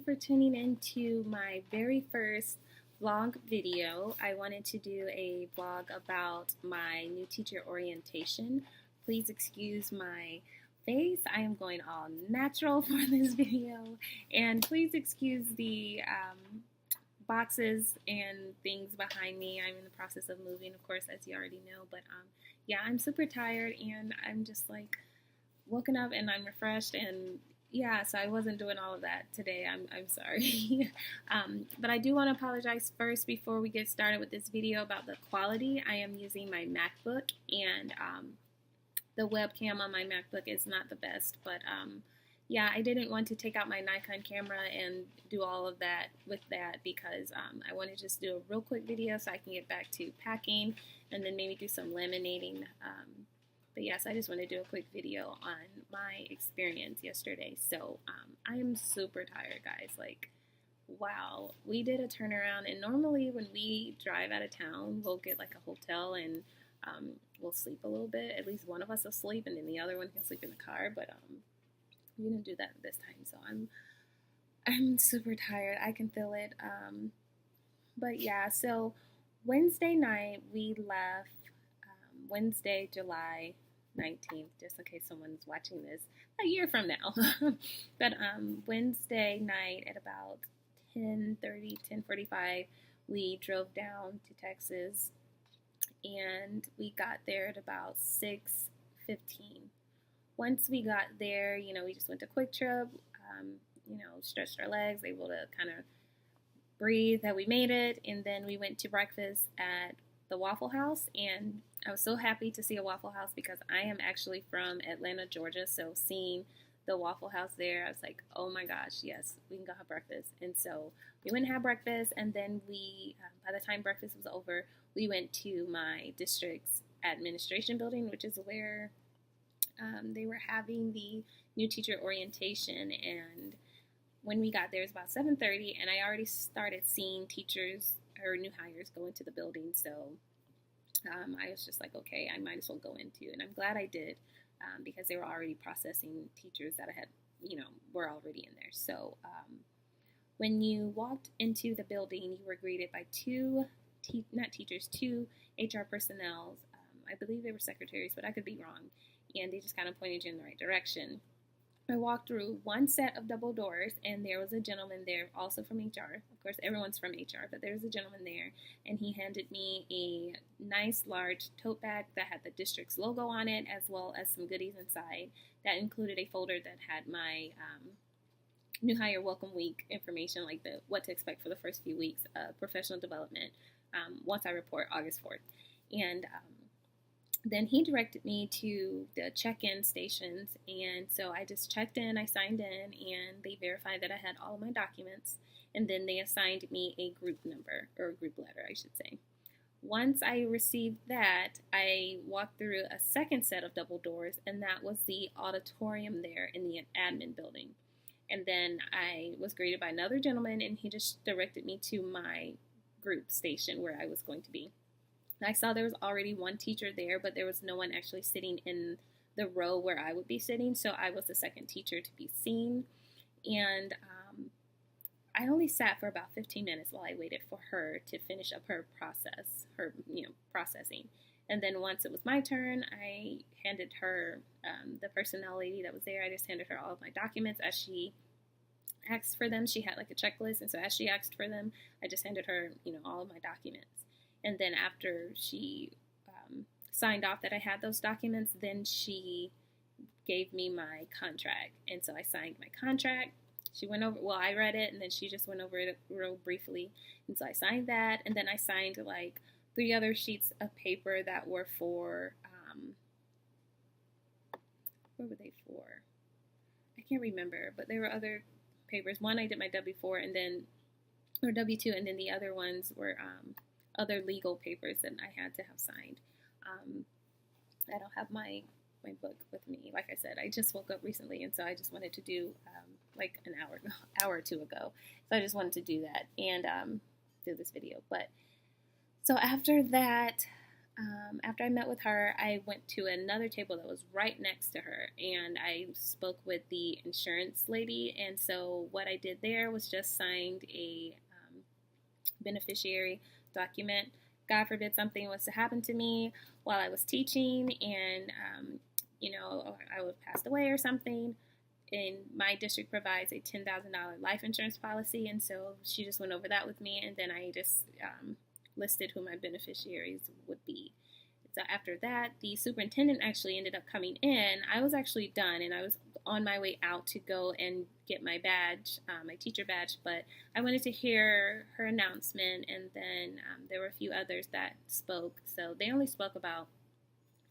for tuning into my very first vlog video. I wanted to do a vlog about my new teacher orientation. Please excuse my face. I am going all natural for this video, and please excuse the boxes and things behind me. I'm in the process of moving, of course, as you already know, but yeah, I'm super tired and I'm just like woken up and I'm refreshed, and yeah, so I wasn't doing all of that today. I'm sorry. But I do want to apologize first before we get started with this video about the quality. I am using my MacBook, and the webcam on my MacBook is not the best, but yeah, I didn't want to take out my Nikon camera and do all of that with that because I want to just do a real quick video so I can get back to packing and then maybe do some laminating. But yes, I just want to do a quick video on my experience yesterday. So I am super tired, guys. Like, wow, we did a turnaround, and normally when we drive out of town, we'll get like a hotel and we'll sleep a little bit. At least one of us will sleep, and then the other one can sleep in the car. But we didn't do that this time, so I'm super tired. I can feel it. But yeah, so Wednesday night we left. Wednesday, July 19th, just in case someone's watching this a year from now. But Wednesday night at about 10:30, 10:45, we drove down to Texas, and we got there at about 6:15. Once we got there, we just went to Quick Trip, stretched our legs, able to kind of breathe that we made it, and then we went to breakfast at the Waffle House, and I was so happy to see a Waffle House because I am actually from Atlanta, Georgia, so seeing the Waffle House there, I was like, oh my gosh, yes, we can go have breakfast. And so we went and had breakfast, and then we, by the time breakfast was over, we went to my district's administration building, which is where they were having the new teacher orientation. And when we got there, it was about 7:30, and I already started seeing teachers or new hires go into the building. So I was just like, okay, I might as well go into, and I'm glad I did because they were already processing teachers that I had, were already in there. So when you walked into the building, you were greeted by two HR personnel. I believe they were secretaries, but I could be wrong. And they just kind of pointed you in the right direction. I walked through one set of double doors, and there was a gentleman there, also from HR. Of course, everyone's from HR, but there was a gentleman there, and he handed me a nice large tote bag that had the district's logo on it, as well as some goodies inside. That included a folder that had my new hire welcome week information, like what to expect for the first few weeks of professional development once I report August 4th. And then he directed me to the check-in stations, and so I just checked in, I signed in, and they verified that I had all of my documents, and then they assigned me a group number, or a group letter, I should say. Once I received that, I walked through a second set of double doors, and that was the auditorium there in the admin building. And then I was greeted by another gentleman, and he just directed me to my group station where I was going to be. I saw there was already one teacher there, but there was no one actually sitting in the row where I would be sitting, so I was the second teacher to be seen. And I only sat for about 15 minutes while I waited for her to finish up her process, processing. And then once it was my turn, I handed her, the personnel lady that was there, I just handed her all of my documents as she asked for them. She had like a checklist, and so as she asked for them, I just handed her, all of my documents. And then after she signed off that I had those documents, then she gave me my contract. And so I signed my contract. She went over, I read it, and then she just went over it real briefly. And so I signed that, and then I signed like 3 other sheets of paper that were for, what were they for? I can't remember, but there were other papers. One, I did my W-4 and then, or W-2, and then the other ones were other legal papers that I had to have signed. I don't have my book with me. Like I said, I just woke up recently, and so I just wanted to do like an hour or two ago. So I just wanted to do that and do this video. But so after that, After I met with her, I went to another table that was right next to her, and I spoke with the insurance lady. And so what I did there was just signed a beneficiary document. God forbid something was to happen to me while I was teaching, and I would have passed away or something. And my district provides a $10,000 life insurance policy, and so she just went over that with me, and then I just listed who my beneficiaries would be. So after that, the superintendent actually ended up coming in. I was actually done, and I was on my way out to go and get my badge, my teacher badge, but I wanted to hear her announcement, and then there were a few others that spoke. So they only spoke about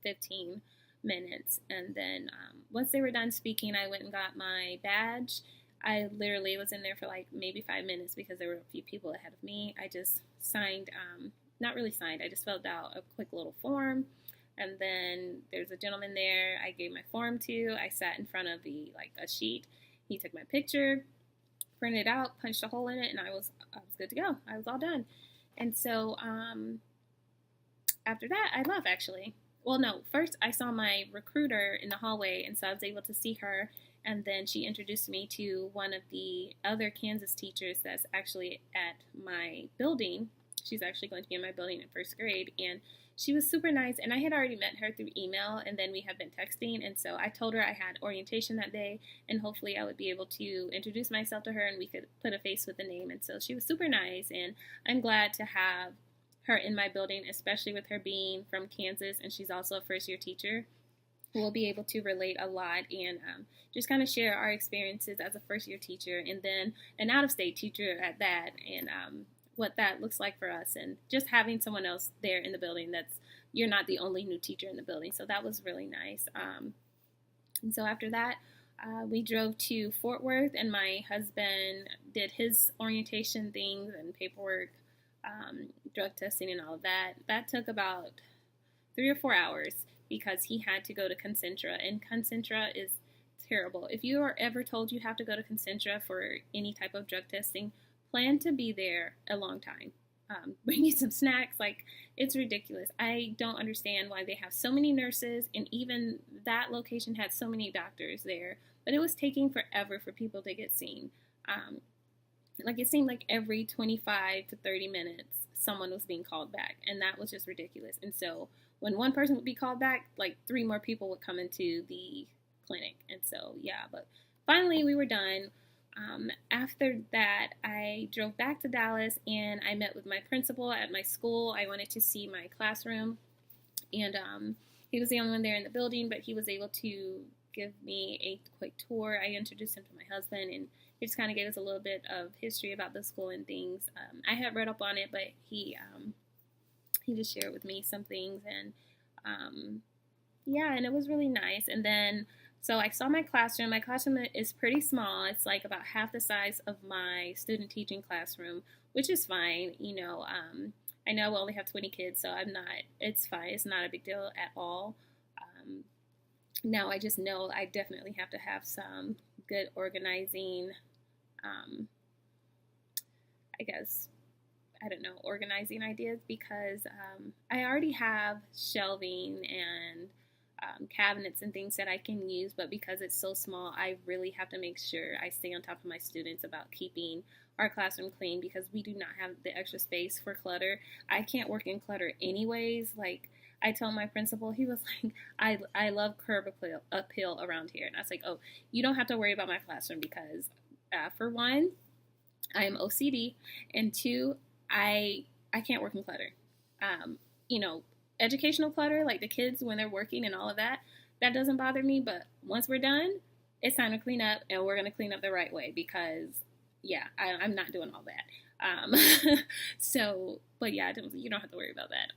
15 minutes, and then once they were done speaking, I went and got my badge. I literally was in there for like maybe 5 minutes because there were a few people ahead of me. I just signed, not really signed, I just filled out a quick little form, and then there's a gentleman there I gave my form to. I sat in front of a sheet. He took my picture, printed it out, punched a hole in it, and I was good to go. I was all done. And so after that, I left actually. Well, no, first I saw my recruiter in the hallway, and so I was able to see her, and then she introduced me to one of the other Kansas teachers that's actually at my building. She's actually going to be in my building in first grade, and she was super nice, and I had already met her through email, and then we have been texting, and so I told her I had orientation that day, and hopefully I would be able to introduce myself to her, and we could put a face with a name, and so she was super nice, and I'm glad to have her in my building, especially with her being from Kansas, and she's also a first-year teacher. We'll be able to relate a lot and just kind of share our experiences as a first-year teacher, and then an out-of-state teacher at that, and what that looks like for us, and just having someone else there in the building you're not the only new teacher in the building. So that was really nice. And so after that, we drove to Fort Worth, and my husband did his orientation things and paperwork, drug testing and all of that. That took about 3 or 4 hours because he had to go to Concentra, and Concentra is terrible. If you are ever told you have to go to Concentra for any type of drug testing, plan to be there a long time. Bring you some snacks. It's ridiculous. I don't understand why they have so many nurses, and even that location had so many doctors there, but it was taking forever for people to get seen. It seemed like every 25 to 30 minutes, someone was being called back, and that was just ridiculous. And so when one person would be called back, 3 more people would come into the clinic. And so, yeah, but finally we were done. After that, I drove back to Dallas, and I met with my principal at my school. I wanted to see my classroom, and he was the only one there in the building, but he was able to give me a quick tour. I introduced him to my husband, and he just kind of gave us a little bit of history about the school and things. I had read up on it, but he just shared with me some things, and and it was really nice. And then so I saw my classroom. My classroom is pretty small. It's like about half the size of my student teaching classroom, which is fine. I know we only have 20 kids, so it's fine. It's not a big deal at all. Now I just know I definitely have to have some good organizing, organizing ideas, because I already have shelving and cabinets and things that I can use, but because it's so small, I really have to make sure I stay on top of my students about keeping our classroom clean, because we do not have the extra space for clutter. I can't work in clutter anyways. I told my principal, he was like, I love curb appeal around here. And I was like, oh, you don't have to worry about my classroom, because for one, I am OCD, and 2, I can't work in clutter. Educational clutter, like the kids when they're working and all of that, that doesn't bother me. But once we're done, it's time to clean up, and we're going to clean up the right way, because, I'm not doing all that. But yeah, you don't have to worry about that.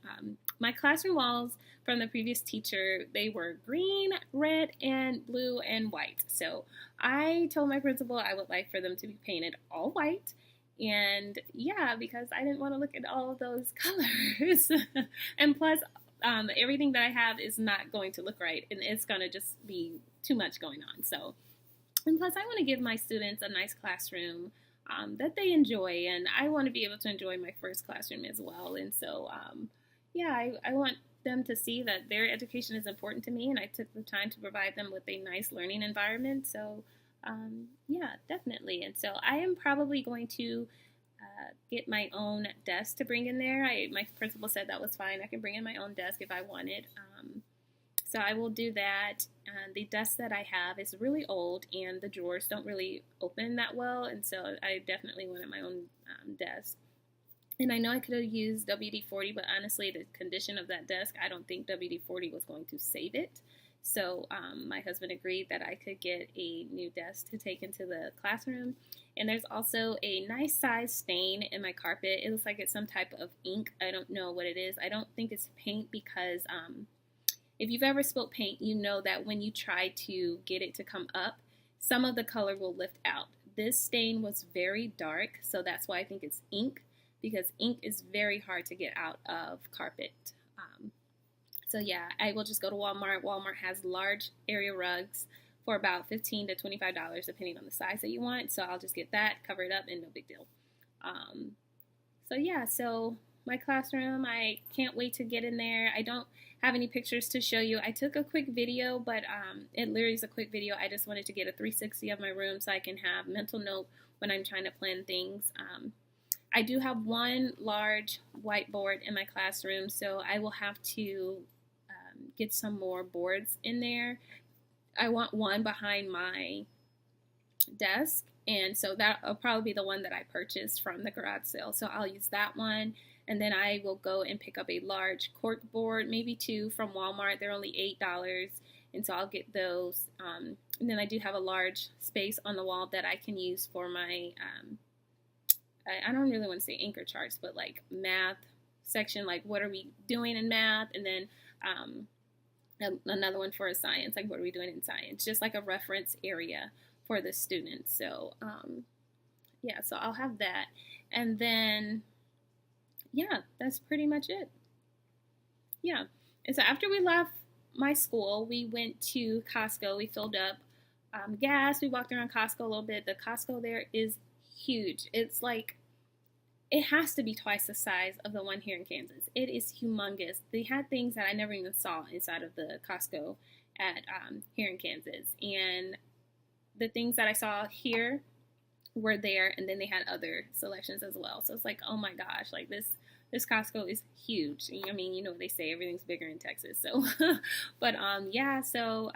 My classroom walls from the previous teacher, they were green, red, and blue, and white. So I told my principal I would like for them to be painted all white. And because I didn't want to look at all of those colors. And plus, everything that I have is not going to look right, and it's going to just be too much going on. So, and plus, I want to give my students a nice classroom that they enjoy, and I want to be able to enjoy my first classroom as well. And so, I want them to see that their education is important to me, and I took the time to provide them with a nice learning environment. So, yeah, definitely. And so I am probably going to get my own desk to bring in there. My principal said that was fine. I can bring in my own desk if I wanted. So I will do that. The desk that I have is really old, and the drawers don't really open that well, and so I definitely wanted my own desk. And I know I could have used WD-40, but honestly, the condition of that desk, I don't think WD-40 was going to save it. So my husband agreed that I could get a new desk to take into the classroom. And there's also a nice size stain in my carpet. It looks like it's some type of ink. I don't know what it is. I don't think it's paint because if you've ever spilled paint, you know that when you try to get it to come up, some of the color will lift out. This stain was very dark, so that's why I think it's ink, because ink is very hard to get out of carpet. So yeah, I will just go to Walmart. Walmart has large area rugs for about $15 to $25 depending on the size that you want. So I'll just get that, cover it up, and no big deal. So yeah, so my classroom, I can't wait to get in there. I don't have any pictures to show you. I took a quick video, but it literally is a quick video. I just wanted to get a 360 of my room so I can have mental note when I'm trying to plan things. I do have one large whiteboard in my classroom, so I will have to get some more boards in there. I want one behind my desk, and so that will probably be the one that I purchased from the garage sale. So I'll use that one, and then I will go and pick up a large cork board, maybe two from Walmart. They're only $8, and so I'll get those. And then I do have a large space on the wall that I can use for my I don't really want to say anchor charts, but like math section, like what are we doing in math, and then another one for science, like what are we doing in science, just like a reference area for the students. So yeah, so I'll have that, and then yeah, that's pretty much it. Yeah, and so after we left my school, we went to Costco. We filled up gas. We walked around Costco a little bit. The Costco there is huge. It's like, it has to be twice the size of the one here in Kansas. It is humongous. They had things that I never even saw inside of the Costco at here in Kansas. And the things that I saw here were there, and then they had other selections as well. So it's like, oh my gosh, like this Costco is huge. I mean, you know what they say, everything's bigger in Texas. So, but yeah, so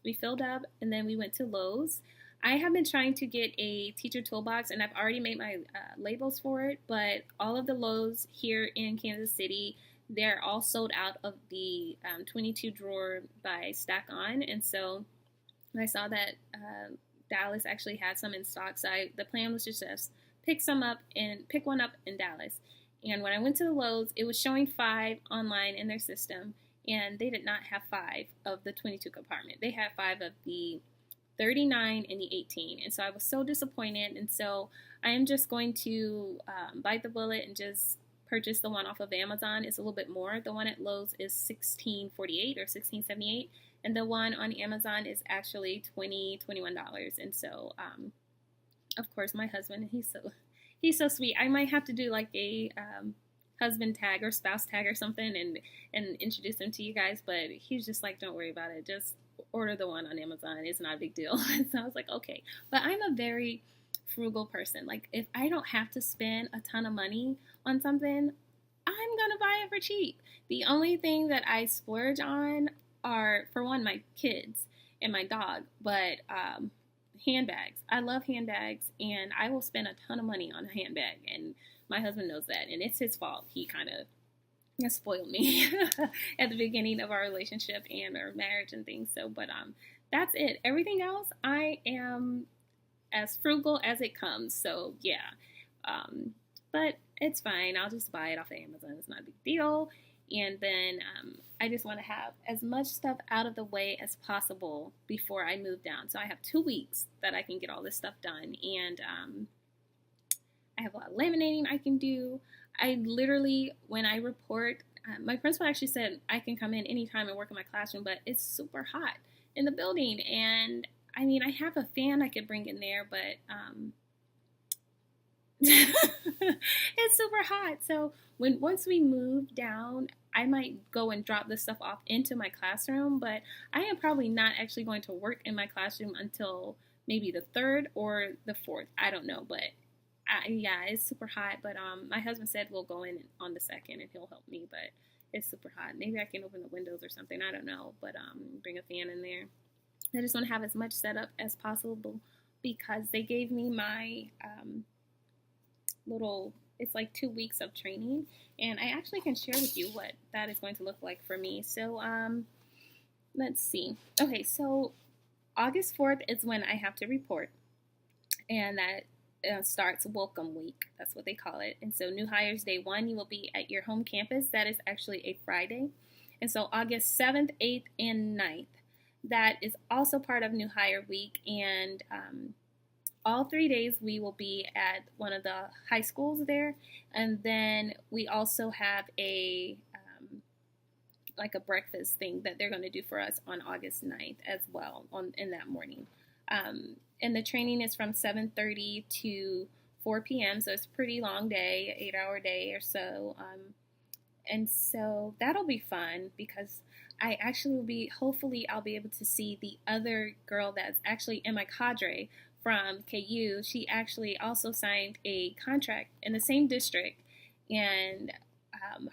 we filled up, and then we went to Lowe's. I have been trying to get a teacher toolbox, and I've already made my labels for it, but all of the Lowe's here in Kansas City, they're all sold out of the 22 drawer by Stack On, and so I saw that Dallas actually had some in stock, so the plan was just pick one up in Dallas. And when I went to the Lowe's, it was showing 5 online in their system, and they did not have 5 of the 22 compartment. They had 5 of the 39 and the 18, and so I was so disappointed, and so I am just going to bite the bullet and just purchase the one off of Amazon. It's a little bit more. The one at Lowe's is $16.48 or $16.78, and the one on Amazon is actually $21. And so of course my husband, he's so sweet. I might have to do like a husband tag or spouse tag or something and introduce him to you guys, but he's just like, don't worry about it, just order the one on Amazon. It's not a big deal. So I was like, okay. But I'm a very frugal person. Like, if I don't have to spend a ton of money on something, I'm gonna buy it for cheap. The only thing that I splurge on are, for one, my kids and my dog, but handbags. I love handbags, and I will spend a ton of money on a handbag, and my husband knows that, and it's his fault. He kind of spoiled me at the beginning of our relationship and our marriage and things. So, but that's it. Everything else, I am as frugal as it comes. So yeah, but it's fine. I'll just buy it off of Amazon. It's not a big deal. And then I just want to have as much stuff out of the way as possible before I move down. So I have 2 weeks that I can get all this stuff done, and I have a lot of laminating I can do. I literally, when I report, my principal actually said I can come in anytime and work in my classroom, but it's super hot in the building. And I mean, I have a fan I could bring in there, but it's super hot. So once we move down, I might go and drop this stuff off into my classroom, but I am probably not actually going to work in my classroom until maybe the 3rd or the 4th. I don't know, but yeah, it's super hot. But my husband said we'll go in on the 2nd and he'll help me, but it's super hot. Maybe I can open the windows or something. I don't know, but bring a fan in there. I just want to have as much set up as possible because they gave me my it's like 2 weeks of training, and I actually can share with you what that is going to look like for me. So let's see. Okay, so August 4th is when I have to report, and that starts Welcome Week. That's what they call it. And so New Hires Day 1, you will be at your home campus. That is actually a Friday. And so August 7th, 8th, and 9th, that is also part of New Hire Week. And all 3 days we will be at one of the high schools there. And then we also have a like a breakfast thing that they're going to do for us on August 9th as well in that morning. And the training is from 7:30 to 4 p.m., so it's a pretty long day, 8-hour day or so. And so that'll be fun because I actually will be, hopefully I'll be able to see the other girl that's actually in my cadre from KU. She actually also signed a contract in the same district, and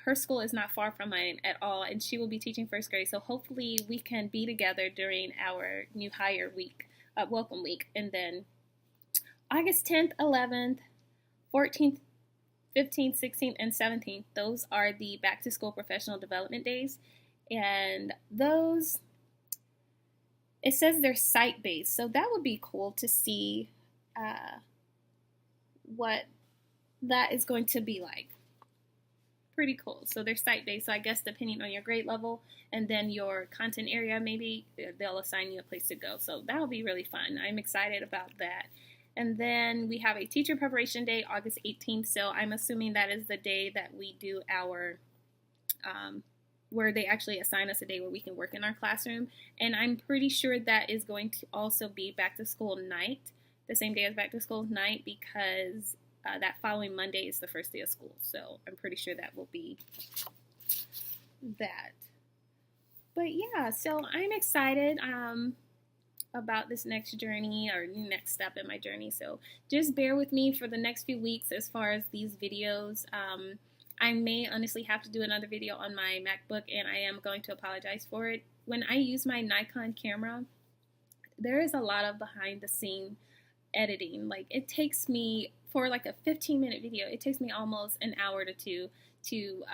her school is not far from mine at all, and she will be teaching 1st grade. So hopefully we can be together during our New Hire Week. Welcome Week. And then August 10th, 11th, 14th, 15th, 16th, and 17th, those are the back to school professional development days. And those, it says they're site based, so that would be cool to see what that is going to be like. Pretty cool. So they're site based, so I guess depending on your grade level and then your content area, maybe they'll assign you a place to go. So that'll be really fun. I'm excited about that. And then we have a teacher preparation day, August 18th. So I'm assuming that is the day that we do our where they actually assign us a day where we can work in our classroom. And I'm pretty sure that is going to also be back to school night, the same day as back to school night, because that following Monday is the first day of school. So I'm pretty sure that will be that. But yeah, so I'm excited about this next journey or next step in my journey. So just bear with me for the next few weeks as far as these videos. I may honestly have to do another video on my MacBook, and I am going to apologize for it. When I use my Nikon camera, there is a lot of behind the scene editing. Like, it takes me, for like a 15-minute video, it takes me almost an hour to 2 to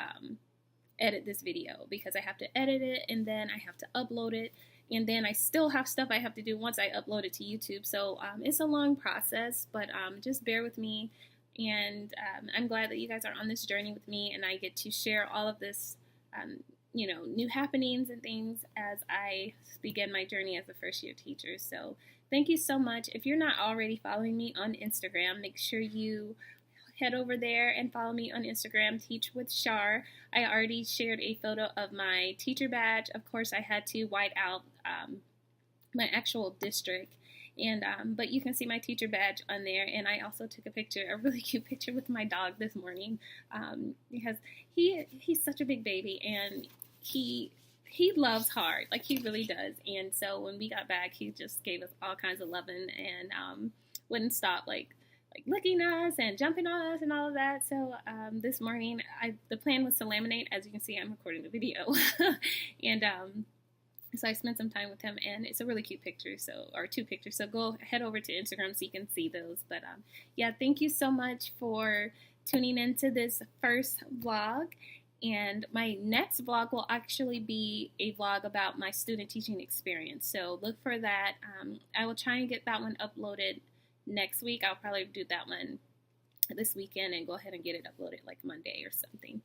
edit this video, because I have to edit it and then I have to upload it, and then I still have stuff I have to do once I upload it to YouTube. So it's a long process, but just bear with me. And I'm glad that you guys are on this journey with me, and I get to share all of this, new happenings and things as I begin my journey as a first-year teacher. So thank you so much. If you're not already following me on Instagram, make sure you head over there and follow me on Instagram, Teach with Shar. I already shared a photo of my teacher badge. Of course, I had to white out my actual district. And but you can see my teacher badge on there, and I also took a really cute picture with my dog this morning, because he's such a big baby, and he loves hard, like he really does. And so when we got back, he just gave us all kinds of loving and wouldn't stop like licking us and jumping on us and all of that. So this morning, the plan was to laminate. As you can see, I'm recording the video, and so I spent some time with him, and it's a really cute picture, or 2 pictures. So go head over to Instagram so you can see those. But yeah, thank you so much for tuning into this first vlog. And my next vlog will actually be a vlog about my student teaching experience. So look for that. I will try and get that one uploaded next week. I'll probably do that one this weekend and go ahead and get it uploaded like Monday or something.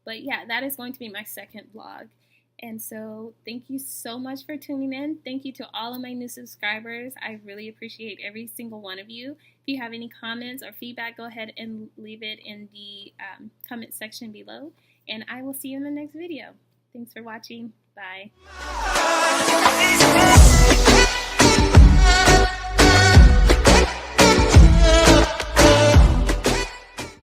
But yeah, that is going to be my second vlog. And so thank you so much for tuning in. Thank you to all of my new subscribers. I really appreciate every single one of you. If you have any comments or feedback, go ahead and leave it in the comment section below. And I will see you in the next video. Thanks for watching. Bye.